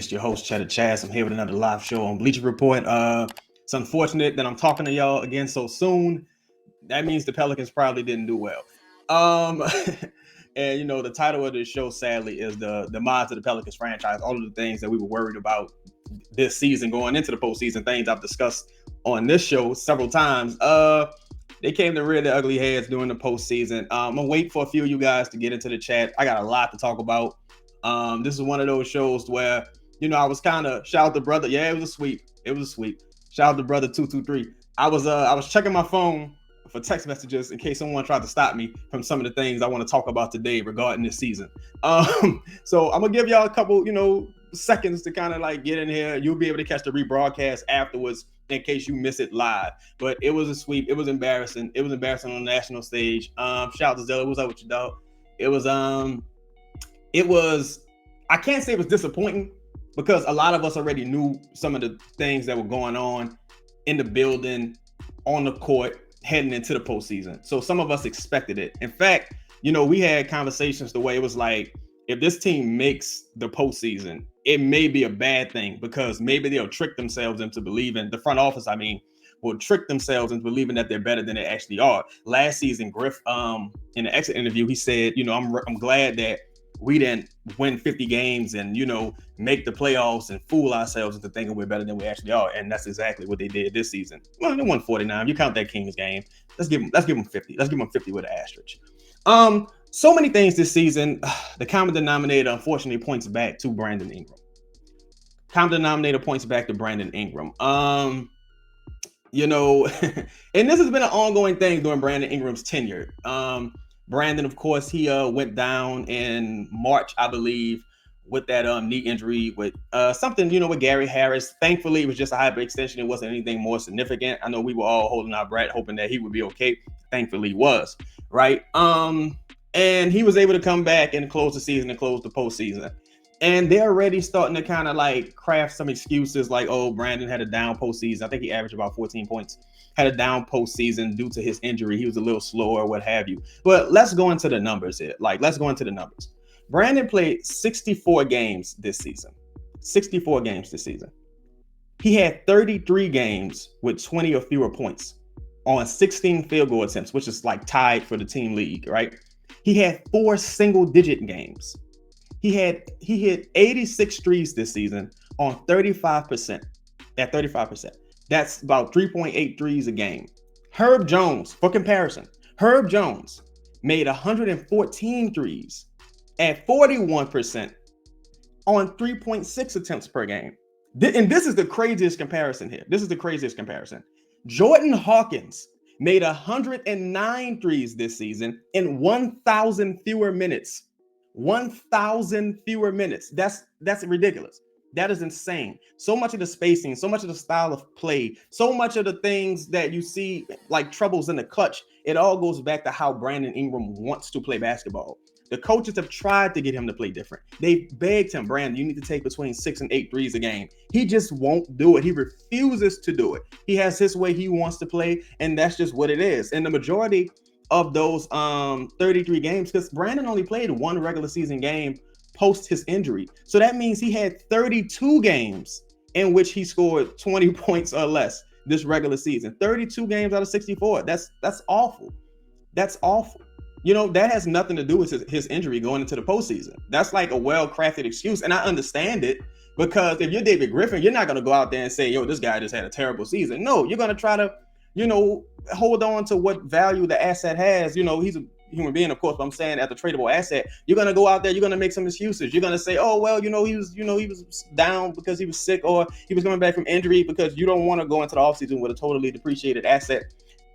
It's your host, Chedda Chaz. I'm here with another live show on Bleacher Report. It's unfortunate that I'm talking to y'all again so soon. That means the Pelicans probably didn't do well. And the title of this show, sadly, is the demise of the Pelicans franchise. All of the things that we were worried about this season going into the postseason, things I've discussed on this show several times. They came to rear their ugly heads during the postseason. I'm gonna wait for a few of you guys to get into the chat. I got a lot to talk about. This is one of those shows where, I was kind of shout out to brother. Yeah, it was a sweep. Shout out to brother 223. I was checking my phone for text messages in case someone tried to stop me from some of the things I want to talk about today regarding this season. So I'm gonna give y'all a couple, seconds to kind of like get in here. You'll be able to catch the rebroadcast afterwards in case you miss it live. But it was a sweep. It was embarrassing. It was embarrassing on the national stage. Shout out to Zella. What's up with you, dog? It was I can't say it was disappointing because a lot of us already knew some of the things that were going on in the building, on the court, heading into the postseason. So some of us expected it. In fact, we had conversations the way it was like, if this team makes the postseason, it may be a bad thing because maybe they'll trick themselves into believing, the front office, will trick themselves into believing that they're better than they actually are. Last season, Griff, in the exit interview, he said, I'm glad that we didn't win 50 games and, make the playoffs and fool ourselves into thinking we're better than we actually are. And that's exactly what they did this season. Well, they won 49. You count that Kings game. Let's give them 50. Let's give them 50 with an asterisk. So many things this season. The common denominator, unfortunately, points back to Brandon Ingram. And this has been an ongoing thing during Brandon Ingram's tenure. Brandon, of course, he went down in March, I believe, with that knee injury with something, with Gary Harris. Thankfully, it was just a hyperextension. It wasn't anything more significant. I know we were all holding our breath, hoping that he would be okay. Thankfully, he was, right? And he was able to come back and close the season and close the postseason. And they're already starting to kind of like craft some excuses like, oh, Brandon had a down postseason. I think he averaged about 14 points. Had a down postseason due to his injury. He was a little slower, what have you. But let's go into the numbers here. Brandon played 64 games this season. He had 33 games with 20 or fewer points on 16 field goal attempts, which is like tied for the team league, right? He had 4 single-digit games. He hit 86 threes this season on 35%. At 35%. That's about 3.8 threes a game. Herb Jones, for comparison, made 114 threes at 41% on 3.6 attempts per game. And this is the craziest comparison here. Jordan Hawkins made 109 threes this season in 1,000 fewer minutes. 1,000 fewer minutes. That's ridiculous. That is insane. So much of the spacing, so much of the style of play, so much of the things that you see like troubles in the clutch, it all goes back to how Brandon Ingram wants to play basketball. The coaches have tried to get him to play different. They begged him, Brandon, you need to take between 6 and 8 threes a game. He just won't do it. He refuses to do it. He has his way he wants to play, and that's just what it is. And the majority of those 33 games, because Brandon only played one regular season game post his injury. So that means he had 32 games in which he scored 20 points or less this regular season. 32 games out of 64. That's awful. That's awful. That has nothing to do with his injury going into the postseason. That's like a well-crafted excuse. And I understand it because if you're David Griffin, you're not going to go out there and say, yo, this guy just had a terrible season. No, you're going to try to, hold on to what value the asset has. He's a human being, of course, but I'm saying at the tradable asset, you're going to go out there, you're going to make some excuses. You're going to say, oh, well, he was down because he was sick or he was coming back from injury, because you don't want to go into the offseason with a totally depreciated asset.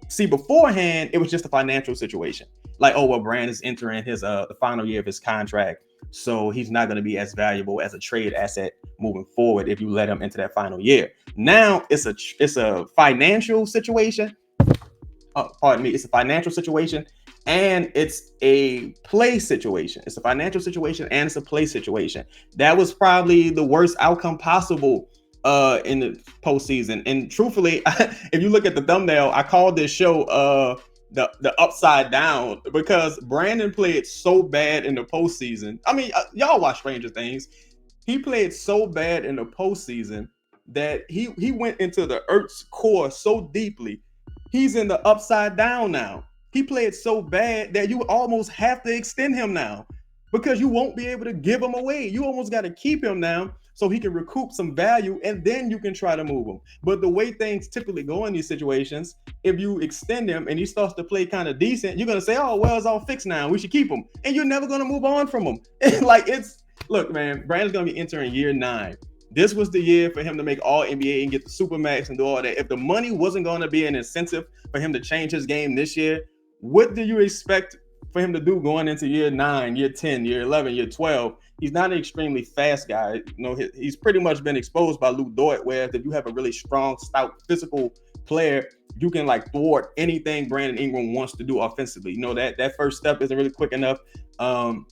See, beforehand, it was just a financial situation. Like, oh, well, Brandon's entering his the final year of his contract, so he's not going to be as valuable as a trade asset moving forward if you let him into that final year. Now it's a financial situation. It's a financial situation and it's a play situation. It's a financial situation and it's a play situation. That was probably the worst outcome possible in the postseason. And truthfully, if you look at the thumbnail, I called this show the upside down because Brandon played so bad in the postseason. I mean, y'all watch Stranger Things. He played so bad in the postseason that he went into the Earth's core so deeply. He's in the upside down now. He played so bad that you almost have to extend him now because you won't be able to give him away. You almost got to keep him now so he can recoup some value, and then you can try to move him. But the way things typically go in these situations, if you extend him and he starts to play kind of decent, you're going to say, oh, well, it's all fixed now. We should keep him. And you're never going to move on from him. Look, man, Brandon's going to be entering year 9. This was the year for him to make all NBA and get the Supermax and do all that. If the money wasn't going to be an incentive for him to change his game this year, what do you expect for him to do going into year 9, year 10, year 11, year 12? He's not an extremely fast guy. You know, he's pretty much been exposed by Luke Dort, whereas if you have a really strong, stout, physical player, you can like thwart anything Brandon Ingram wants to do offensively. You know, that first step isn't really quick enough.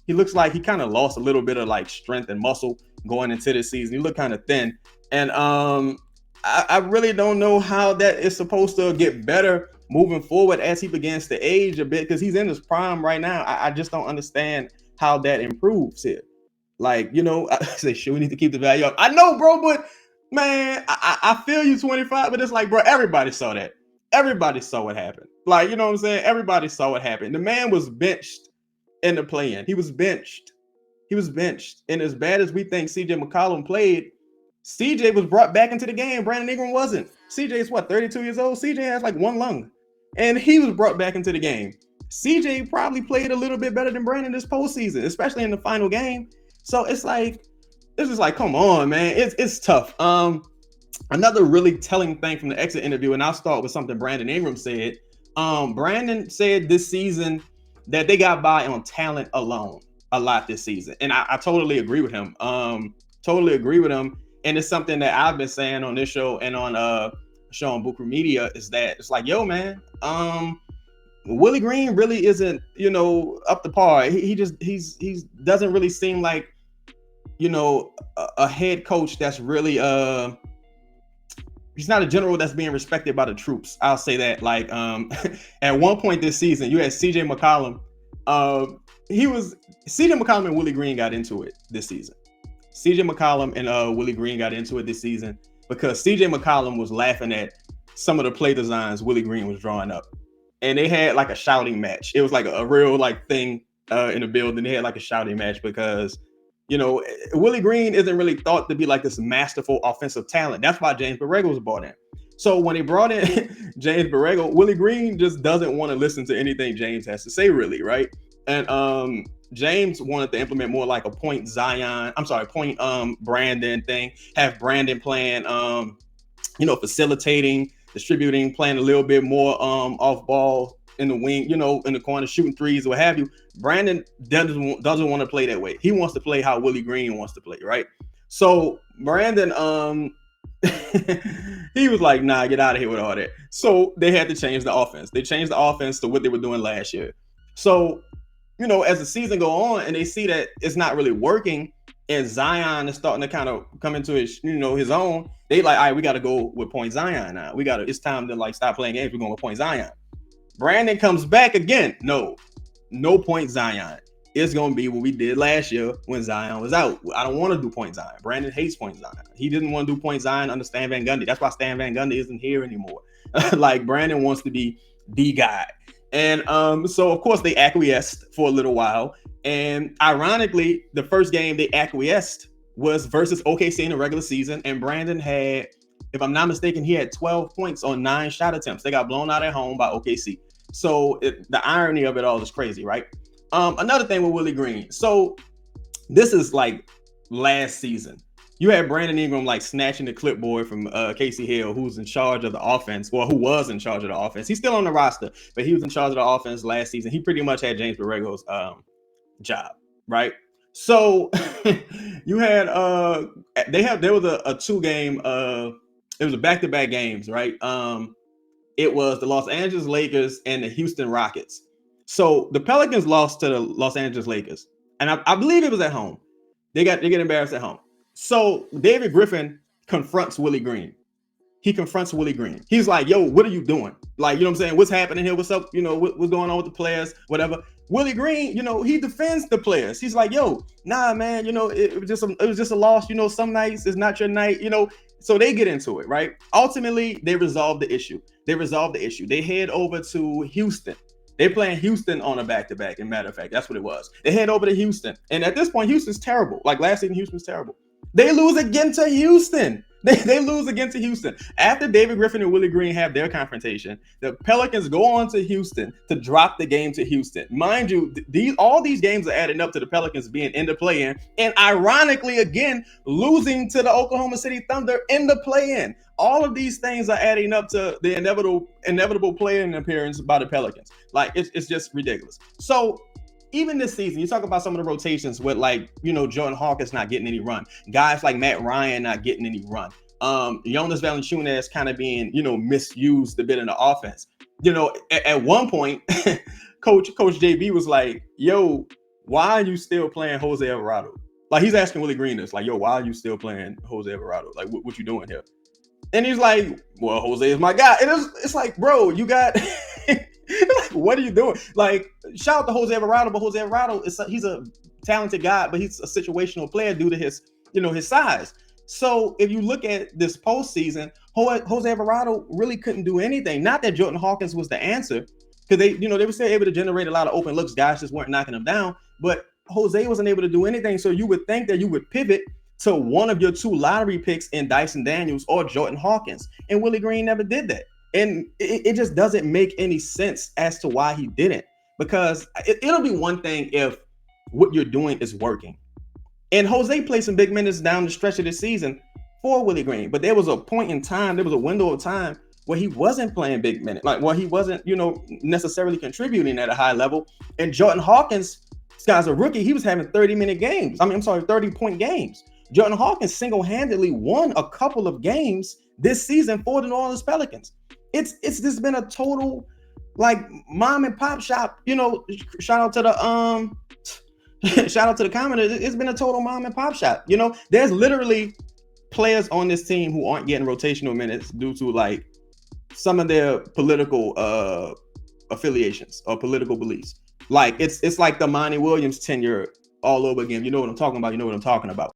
He looks like he kind of lost a little bit of like strength and muscle going into this season. He looked kind of thin. And I really don't know how that is supposed to get better moving forward as he begins to age a bit, because he's in his prime right now. I just don't understand how that improves here. Like, you know, I say, sure, we need to keep the value up. I know, bro, but man, I feel you 25, but it's like, bro, everybody saw that. Everybody saw what happened. Like, you know what I'm saying? Everybody saw what happened. The man was benched in the play-in. He was benched. And as bad as we think CJ McCollum played, CJ was brought back into the game. Brandon Ingram wasn't. CJ is 32 years old? CJ has like one lung. And he was brought back into the game. CJ probably played a little bit better than Brandon this postseason, especially in the final game. So it's just like, come on, man. It's tough. Another really telling thing from the exit interview, and I'll start with something Brandon Ingram said. Brandon said this season that they got by on talent alone a lot this season. And I totally agree with him. And it's something that I've been saying on this show and on a show on Boot Krewe Media, is that it's like, yo, man, Willie Green really isn't, you know, up to par. He doesn't really seem like, you know, a head coach that's really he's not a general that's being respected by the troops. I'll say that. Like, at one point this season, you had CJ McCollum. CJ McCollum and Willie Green got into it this season. CJ McCollum and Willie Green got into it this season because CJ McCollum was laughing at some of the play designs Willie Green was drawing up. And they had like a shouting match. It was like a real like thing in the building. They had like a shouting match because, you know, Willie Green isn't really thought to be like this masterful offensive talent. That's why James Borrego was brought in. So when they brought in James Borrego, Willie Green just doesn't want to listen to anything James has to say, really, right? And James wanted to implement more like a point Brandon thing, have Brandon playing, you know, facilitating, distributing, playing a little bit more off ball in the wing, you know, in the corner, shooting threes, what have you. Brandon doesn't want to play that way. He wants to play how Willie Green wants to play, right? So Brandon, he was like, nah, get out of here with all that. So they had to change the offense. They changed the offense to what they were doing last year. So, you know, as the season go on and they see that it's not really working and Zion is starting to kind of come into his, you know, his own, they like, all right, we got to go with point Zion now. It's time to like stop playing games. We're going with point Zion. Brandon comes back again. No point Zion. It's going to be what we did last year when Zion was out. I don't want to do point Zion. Brandon hates point Zion. He didn't want to do point Zion under Stan Van Gundy. That's why Stan Van Gundy isn't here anymore. Like, Brandon wants to be the guy. And so, of course, they acquiesced for a little while. And ironically, the first game they acquiesced was versus OKC in the regular season. And Brandon had, if I'm not mistaken, he had 12 points on 9 shot attempts. They got blown out at home by OKC. So the irony of it all is crazy, right? Another thing with Willie Green. So this is like last season. You had Brandon Ingram like snatching the clipboard from Casey Hill, who's in charge of the offense, or who was in charge of the offense. He's still on the roster, but he was in charge of the offense last season. He pretty much had James Borrego's job, right? So you had there was a 2-game it was a back-to-back games, right? It was the Los Angeles Lakers and the Houston Rockets. So the Pelicans lost to the Los Angeles Lakers, and I believe it was at home. They get embarrassed at home. So David Griffin confronts Willie Green. He confronts Willie Green. He's like, yo, what are you doing? Like, you know what I'm saying? What's happening here? What's up? You know, what's going on with the players? Whatever. Willie Green, he defends the players. He's like, yo, nah, man, it was just a loss. Some nights it's not your night, So they get into it, right? Ultimately, they resolve the issue. They head over to Houston. They're playing Houston on a back-to-back. In matter of fact, that's what it was. They head over to Houston. And at this point, Houston's terrible. Like last season, Houston's terrible. They lose again to Houston. They lose again to Houston. After David Griffin and Willie Green have their confrontation, the Pelicans go on to Houston to drop the game to Houston. Mind you, all these games are adding up to the Pelicans being in the play-in, and ironically, again, losing to the Oklahoma City Thunder in the play-in. All of these things are adding up to the inevitable play-in appearance by the Pelicans. Like, it's just ridiculous. So even this season, you talk about some of the rotations with Jordan Hawkins not getting any run. Guys like Matt Ryan not getting any run. Jonas Valanciunas kind of being, misused a bit in the offense. At one point, Coach JB was like, yo, why are you still playing Jose Alvarado? Like, he's asking Willie Green this, like, yo, why are you still playing Jose Alvarado? Like, what you doing here? And he's like, well, Jose is my guy. And it's like, bro, you got... like, what are you doing? Like, shout out to Jose Alvarado, but Jose Alvarado he's a talented guy, but he's a situational player due to his size. So if you look at this postseason, Jose Alvarado really couldn't do anything. Not that Jordan Hawkins was the answer, because they were still able to generate a lot of open looks. Guys just weren't knocking them down, but Jose wasn't able to do anything. So you would think that you would pivot to one of your two lottery picks in Dyson Daniels or Jordan Hawkins, and Willie Green never did that. And it just doesn't make any sense as to why he didn't, because it'll be one thing if what you're doing is working. And Jose played some big minutes down the stretch of the season for Willie Green, but there was a point in time, there was a window of time where he wasn't playing big minutes, he wasn't, necessarily contributing at a high level. And Jordan Hawkins, this guy's a rookie, he was having 30-minute games. 30-point games. Jordan Hawkins single-handedly won a couple of games this season for the New Orleans Pelicans. It's just been a total mom and pop shop, shout out to the commenter. It's been a total mom and pop shop. There's literally players on this team who aren't getting rotational minutes due to some of their political affiliations or political beliefs. It's like the Monty Williams tenure all over again. You know what I'm talking about.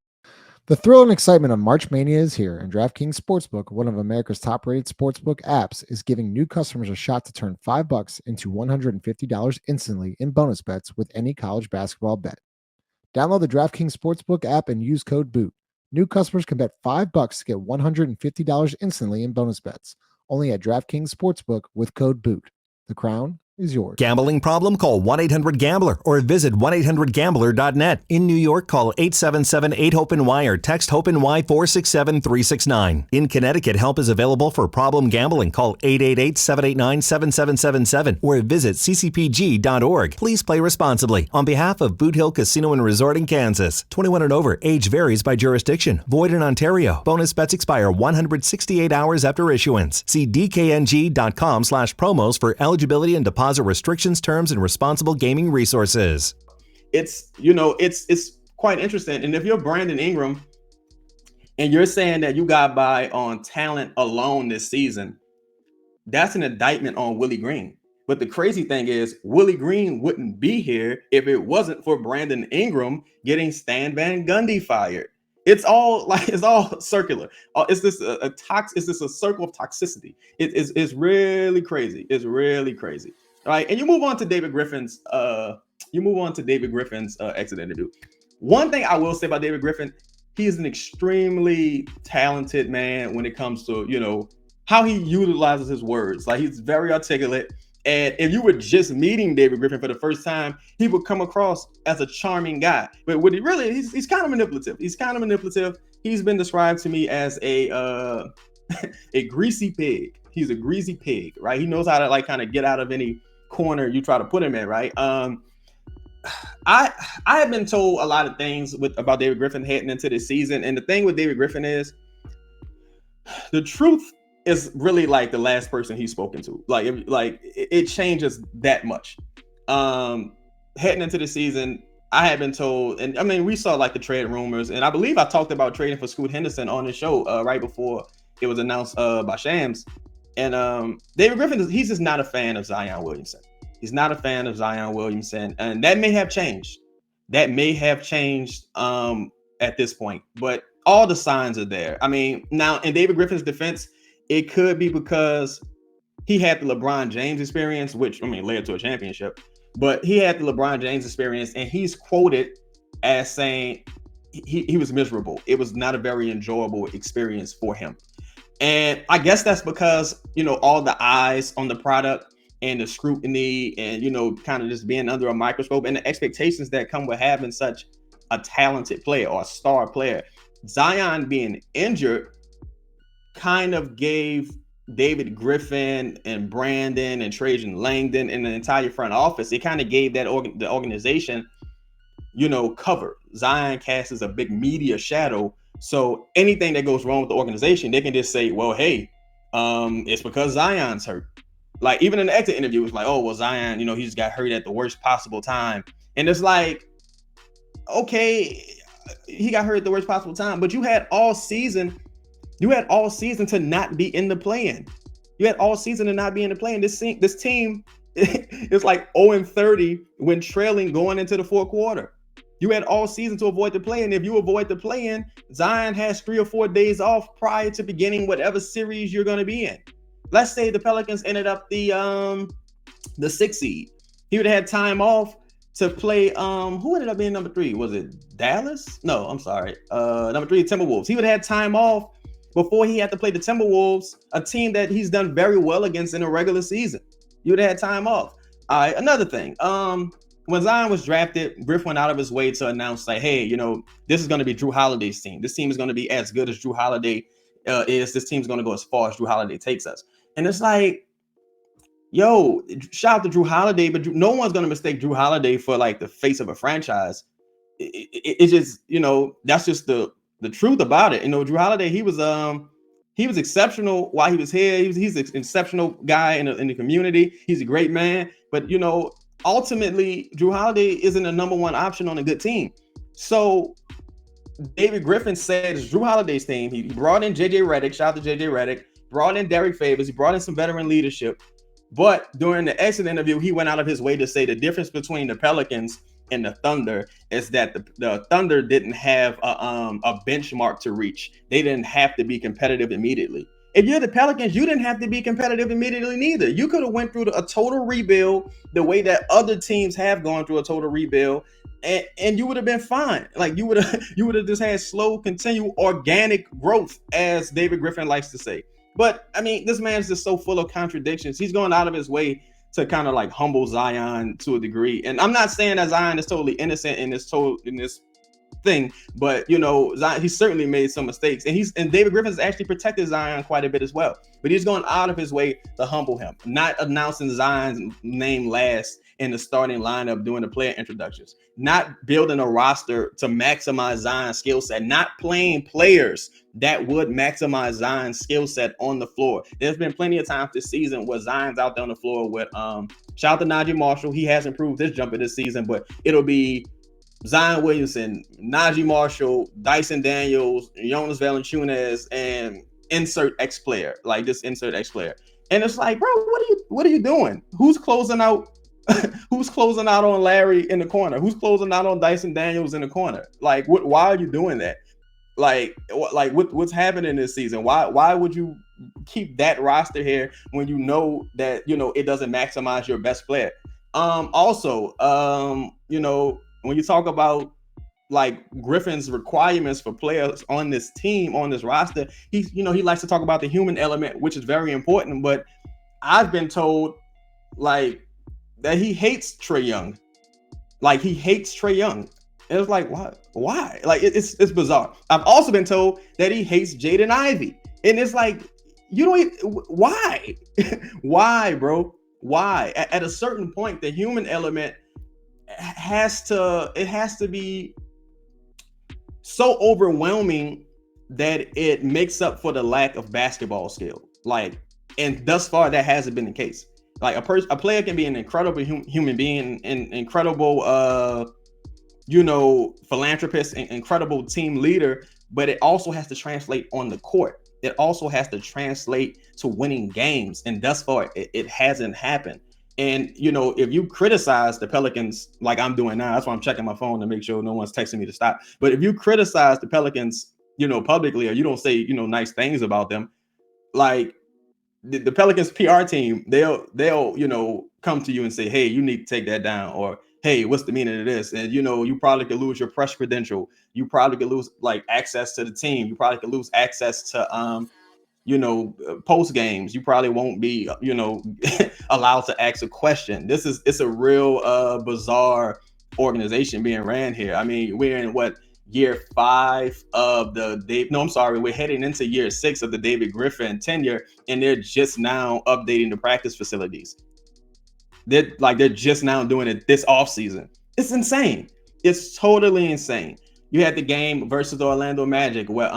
The thrill and excitement of March Mania is here, and DraftKings Sportsbook, one of America's top-rated sportsbook apps, is giving new customers a shot to turn $5 into $150 instantly in bonus bets with any college basketball bet. Download the DraftKings Sportsbook app and use code BOOT. New customers can bet $5 to get $150 instantly in bonus bets, only at DraftKings Sportsbook with code BOOT. The crown is yours. Gambling problem? Call 1-800-GAMBLER or visit 1-800-GAMBLER.net. In New York, call 877-8-HOPE-NY or text HOPE-NY 467-369. In Connecticut, help is available for problem gambling. Call 888-789-7777 or visit ccpg.org. Please play responsibly. On behalf of Boot Hill Casino and Resort in Kansas, 21 and over, age varies by jurisdiction. Void in Ontario. Bonus bets expire 168 hours after issuance. See dkng.com/promos for eligibility and deposit restrictions, terms, and responsible gaming resources. It's quite interesting. And if you're Brandon Ingram and you're saying that you got by on talent alone this season, that's an indictment on Willie Green. But the crazy thing is, Willie Green wouldn't be here if it wasn't for Brandon Ingram getting Stan Van Gundy fired. It's all circular. It's this a circle of toxicity. It's really crazy. It's really crazy. All right, and you move on to David Griffin's exit interview. One thing I will say about David Griffin, he is an extremely talented man when it comes to how he utilizes his words. He's very articulate. And if you were just meeting David Griffin for the first time, he would come across as a charming guy. But what he's kind of manipulative. He's been described to me as a greasy pig. He's a greasy pig, right? He knows how to kind of get out of any corner you try to put him in, right? I have been told a lot of things about David Griffin heading into this season. And the thing with David Griffin is the truth is really the last person he's spoken to. It changes that much. Heading into the season, I had been told, and we saw the trade rumors, and I believe I talked about trading for Scoot Henderson on the show right before it was announced by Shams. And David Griffin, he's just not a fan of Zion Williamson. He's not a fan of Zion Williamson, and that may have changed. That may have changed at this point, but all the signs are there. I mean, now in David Griffin's defense, it could be because he had the LeBron James experience, which, I mean, led to a championship, but he had the LeBron James experience, and he's quoted as saying he was miserable. It was not a very enjoyable experience for him. And I guess that's because, all the eyes on the product and the scrutiny and, kind of just being under a microscope and the expectations that come with having such a talented player or a star player. Zion being injured kind of gave David Griffin and Brandon and Trajan Langdon and the entire front office, it kind of gave that the organization, cover. Zion casts a big media shadow. So anything that goes wrong with the organization, they can just say, well, hey, it's because Zion's hurt. Like, even in the exit interview, it was like, oh, well, Zion, he just got hurt at the worst possible time. And it's like, okay, he got hurt at the worst possible time, but you had all season to not be in the play-in. You had all season to not be in the play-in. This team is like 0-30 when trailing going into the fourth quarter. You had all season to avoid the play-in. If you avoid the play-in, Zion has 3 or 4 days off prior to beginning whatever series you're going to be in. Let's say the Pelicans ended up the 6th seed. He would have had time off to play. Who ended up being number 3? Was it Dallas? No, I'm sorry. Number 3, Timberwolves. He would have had time off before he had to play the Timberwolves, a team that he's done very well against in a regular season. You would have had time off. All right, another thing. When Zion was drafted, Griff went out of his way to announce, like, hey, this is going to be Drew Holiday's team. This team is going to be as good as Drew Holiday is. This team's going to go as far as Drew Holiday takes us. And it's like, yo, shout out to Drew Holiday, but no one's going to mistake Drew Holiday for like the face of a franchise. It's just, that's just the truth about it. Drew Holiday, he was exceptional while he was here. He's an exceptional guy in the community. He's a great man. But, ultimately, Drew Holiday isn't a number one option on a good team. So David Griffin said it's Drew Holiday's team. He brought in JJ Redick. Shout out to JJ Redick. Brought in Derek Favors. He brought in some veteran leadership. But during the exit interview, he went out of his way to say the difference between the Pelicans and the Thunder is that the Thunder didn't have a benchmark to reach. They didn't have to be competitive immediately. If you're the Pelicans, you didn't have to be competitive immediately neither. You could have went through a total rebuild the way that other teams have gone through a total rebuild, and you would have been fine. Like, you would have just had slow, continual, organic growth, as David Griffin likes to say. But I mean, this man's just so full of contradictions. He's going out of his way to kind of like humble Zion to a degree. And I'm not saying that Zion is totally innocent in this thing, but Zion, he certainly made some mistakes, and David Griffin's actually protected Zion quite a bit as well. But he's going out of his way to humble him, not announcing Zion's name last in the starting lineup doing the player introductions, not building a roster to maximize Zion's skill set, not playing players that would maximize Zion's skill set on the floor. There's been plenty of times this season where Zion's out there on the floor with shout out to Najee Marshall. He has improved his jumper this season, but it'll be Zion Williamson, Najee Marshall, Dyson Daniels, Jonas Valanciunas, and insert X player. Like, just insert X player. And it's like, bro, what are you doing? Who's closing out? Who's closing out on Larry in the corner? Who's closing out on Dyson Daniels in the corner? Like, why are you doing that? Like what's happening this season? Why would you keep that roster here when you know that it doesn't maximize your best player? Also, when you talk about like Griffin's requirements for players on this team, on this roster, he likes to talk about the human element, which is very important. But I've been told like that he hates Trae Young. Like, he hates Trae Young. And it's like, why? Like, it's bizarre. I've also been told that he hates Jaden Ivey. And it's like, why? Why, bro? Why? At a certain point, the human element has to be so overwhelming that it makes up for the lack of basketball skill. Like, and thus far, that hasn't been the case. Like, a player can be an incredible human being, an incredible philanthropist, an incredible team leader, but it also has to translate on the court. It also has to translate to winning games. And thus far, it hasn't happened. And, if you criticize the Pelicans like I'm doing now, that's why I'm checking my phone to make sure no one's texting me to stop. But if you criticize the Pelicans, publicly, or you don't say, nice things about them, like the Pelicans PR team, they'll come to you and say, hey, you need to take that down, or hey, what's the meaning of this? And you probably could lose your press credential. You probably could lose like access to the team. You probably could lose access to post games. You probably won't be allowed to ask a question. It's a real bizarre organization being ran here. I mean, we're in year 5 of we're heading into year 6 of the David Griffin tenure, and they're just now updating the practice facilities. They're just now doing it this offseason. It's insane. It's totally insane. You had the game versus the Orlando Magic where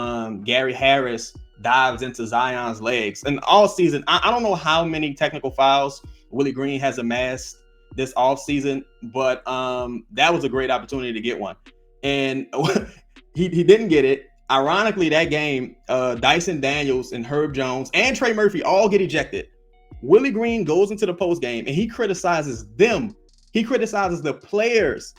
Gary Harris dives into Zion's legs. And all season, I don't know how many technical fouls Willie Green has amassed this offseason, but that was a great opportunity to get one. And he didn't get it. Ironically, that game, Dyson Daniels and Herb Jones and Trey Murphy all get ejected. Willie Green goes into the post game and he criticizes them. He criticizes the players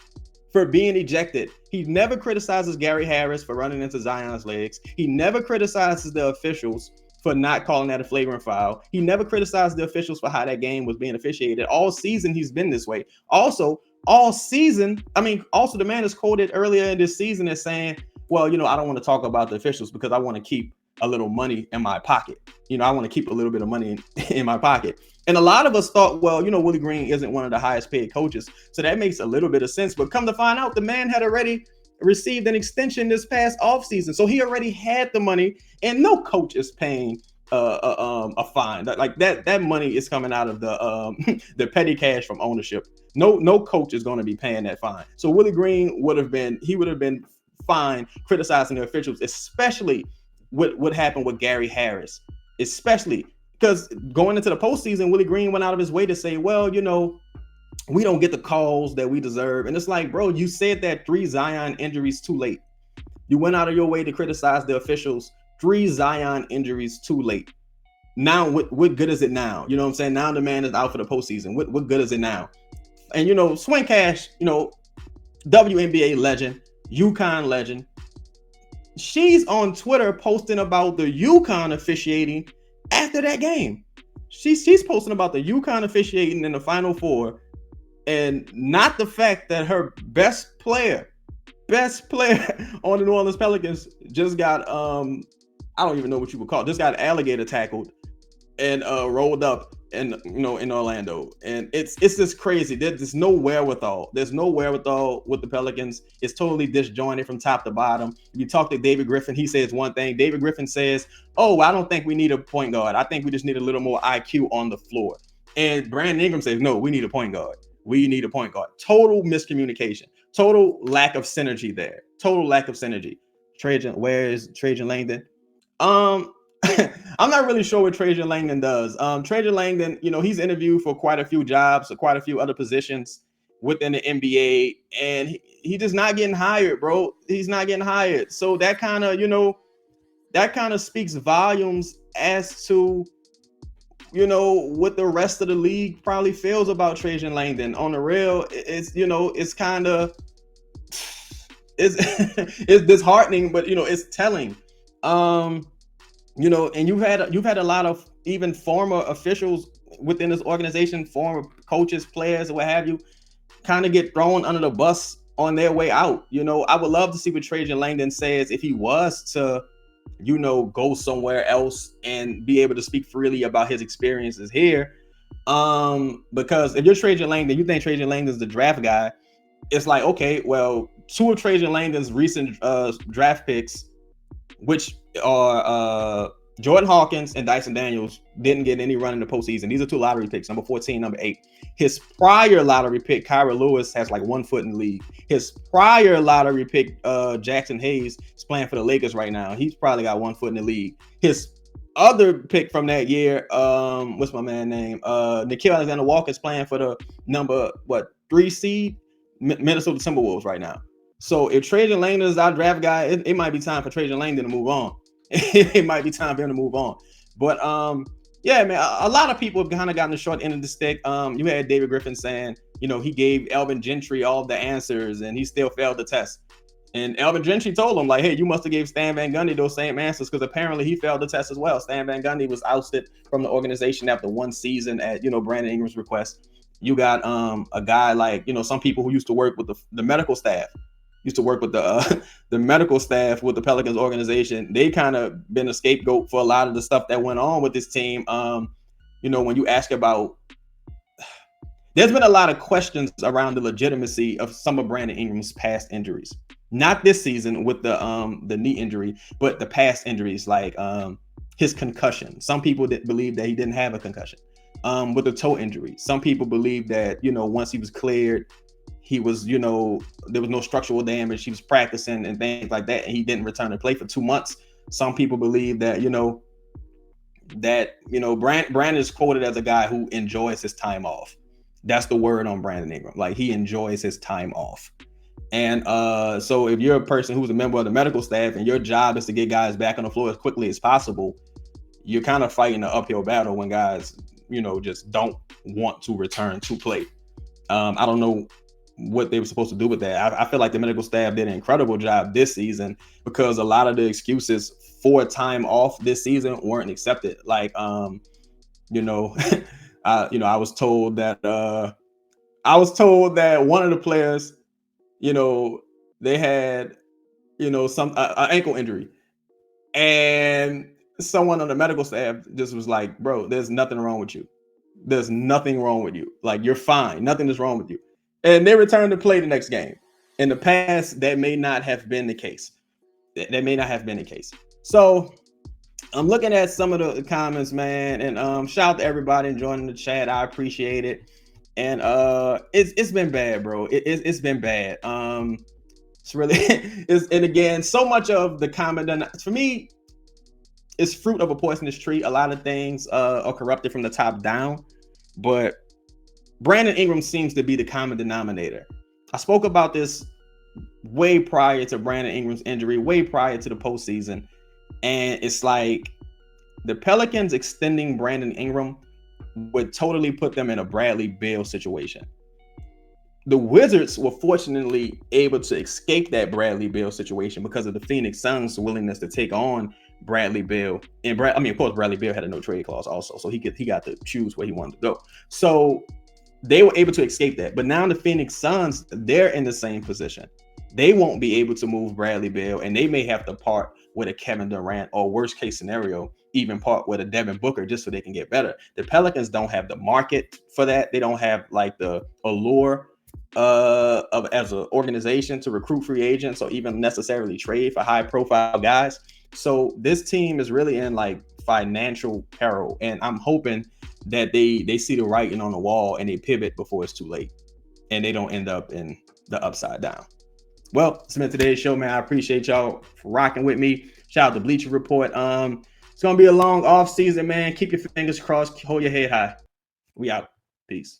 for being ejected. He never criticizes Gary Harris for running into Zion's legs. He never criticizes the officials for not calling that a flagrant foul. He never criticized the officials for how that game was being officiated. All season, he's been this way. Also, all season, the man is quoted earlier in this season as saying, well, I don't want to talk about the officials because I want to keep a little money in my pocket. I want to keep a little bit of money in my pocket. And a lot of us thought, well, Willie Green isn't one of the highest paid coaches, so that makes a little bit of sense. But come to find out, the man had already received an extension this past offseason. So he already had the money, and no coach is paying a fine. Like that money is coming out of the the petty cash from ownership. No coach is going to be paying that fine. So Willie Green would have been fine criticizing the officials, especially what happened with Gary Harris, especially because going into the postseason, Willie Green went out of his way to say, well, we don't get the calls that we deserve. And it's like, bro, you said that 3 Zion injuries too late. You went out of your way to criticize the officials, 3 Zion injuries too late. Now, what good is it now? You know what I'm saying? Now the man is out for the postseason. What good is it now? And, Swing Cash, WNBA legend, UConn legend, she's on Twitter posting about the UConn officiating after that game. She's posting about the UConn officiating in the Final Four, and not the fact that her best player on the New Orleans Pelicans just got I don't even know what you would call it, just got alligator tackled and rolled up in Orlando. And it's just crazy. There's no wherewithal. There's no wherewithal with the Pelicans. It's totally disjointed from top to bottom. If you talk to David Griffin, he says one thing. David Griffin says, oh, I don't think we need a point guard. I think we just need a little more IQ on the floor. And Brandon Ingram says, no, we need a point guard. We need a point guard. Total miscommunication. Total lack of synergy there. Total lack of synergy. Where is Trajan Langdon? I'm not really sure what Trajan Langdon does. Trajan Langdon, he's interviewed for quite a few jobs, or quite a few other positions within the NBA, and he just not getting hired, bro. He's not getting hired. So that kind of speaks volumes as to what the rest of the league probably feels about Trajan Langdon. On the real, it's it's disheartening, but it's telling. And you've had a lot of even former officials within this organization, former coaches, players, or what have you, kind of get thrown under the bus on their way out. I would love to see what Trajan Langdon says if he was to, go somewhere else and be able to speak freely about his experiences here. Because if you're Trajan Langdon, you think Trajan Langdon's the draft guy. It's like, okay, well, 2 of Trajan Langdon's recent draft picks, which are Jordan Hawkins and Dyson Daniels, didn't get any run in the postseason. These are 2 lottery picks, number 14, number 8. His prior lottery pick, Kyra Lewis, has like 1 foot in the league. His prior lottery pick, Jackson Hayes, is playing for the Lakers right now. He's probably got 1 foot in the league. His other pick from that year, what's my man name? Nickeil Alexander-Walker is playing for the number 3 seed Minnesota Timberwolves right now. So if Trajan Langdon is our draft guy, it might be time for Trajan Langdon to move on. It might be time for him to move on. But Yeah, man. A lot of people have kind of gotten the short end of the stick. You had David Griffin saying, he gave Elvin Gentry all the answers and he still failed the test. And Elvin Gentry told him, like, hey, you must have gave Stan Van Gundy those same answers because apparently he failed the test as well. Stan Van Gundy was ousted from the organization after one season at, Brandon Ingram's request. You got a guy like, some people who used to work with the medical staff, used to work with the medical staff with the Pelicans organization. They kind of been a scapegoat for a lot of the stuff that went on with this team. When you ask about, there's been a lot of questions around the legitimacy of some of Brandon Ingram's past injuries. Not this season with the knee injury, but the past injuries, like his concussion. Some people believe that he didn't have a concussion. With the toe injury, some people believe that, once he was cleared, he was, there was no structural damage. He was practicing and things like that, and he didn't return to play for 2 months. Some people believe that, Brandon is quoted as a guy who enjoys his time off. That's the word on Brandon Ingram. Like, he enjoys his time off. And so if you're a person who's a member of the medical staff and your job is to get guys back on the floor as quickly as possible, you're kind of fighting an uphill battle when guys, just don't want to return to play. I don't know what they were supposed to do with that. I feel like the medical staff did an incredible job this season because a lot of the excuses for time off this season weren't accepted. Like, I was told that one of the players, they had, some ankle injury, and someone on the medical staff just was like, bro, there's nothing wrong with you. There's nothing wrong with you. Like, you're fine. Nothing is wrong with you. And they returned to play the next game. In the past, that may not have been the case. That may not have been the case. So I'm looking at some of the comments, man, and shout out to everybody joining the chat. I appreciate it. And it's been bad, bro. It's been bad. It's really and again, so much of the comment for me is fruit of a poisonous tree. A lot of things are corrupted from the top down, but Brandon Ingram seems to be the common denominator. I spoke about this way prior to Brandon Ingram's injury, way prior to the postseason, and it's like the Pelicans extending Brandon Ingram would totally put them in a Bradley Beal situation. The Wizards were fortunately able to escape that Bradley Beal situation because of the Phoenix Suns' willingness to take on Bradley Beal. And of course, Bradley Beal had a no trade clause also, so he got to choose where he wanted to go. So they were able to escape that. But now the Phoenix Suns, they're in the same position. They won't be able to move Bradley Beal, and they may have to part with a Kevin Durant, or worst case scenario, even part with a Devin Booker just so they can get better. The Pelicans don't have the market for that. They don't have like the allure of as an organization to recruit free agents or even necessarily trade for high profile guys. So this team is really in like financial peril, and I'm hoping that they see the writing on the wall and they pivot before it's too late and they don't end up in the upside down. Well, it's been today's show, man. I appreciate y'all for rocking with me. Shout out to Bleacher Report. It's gonna be a long off season, man. Keep your fingers crossed. Hold your head high. We out. Peace.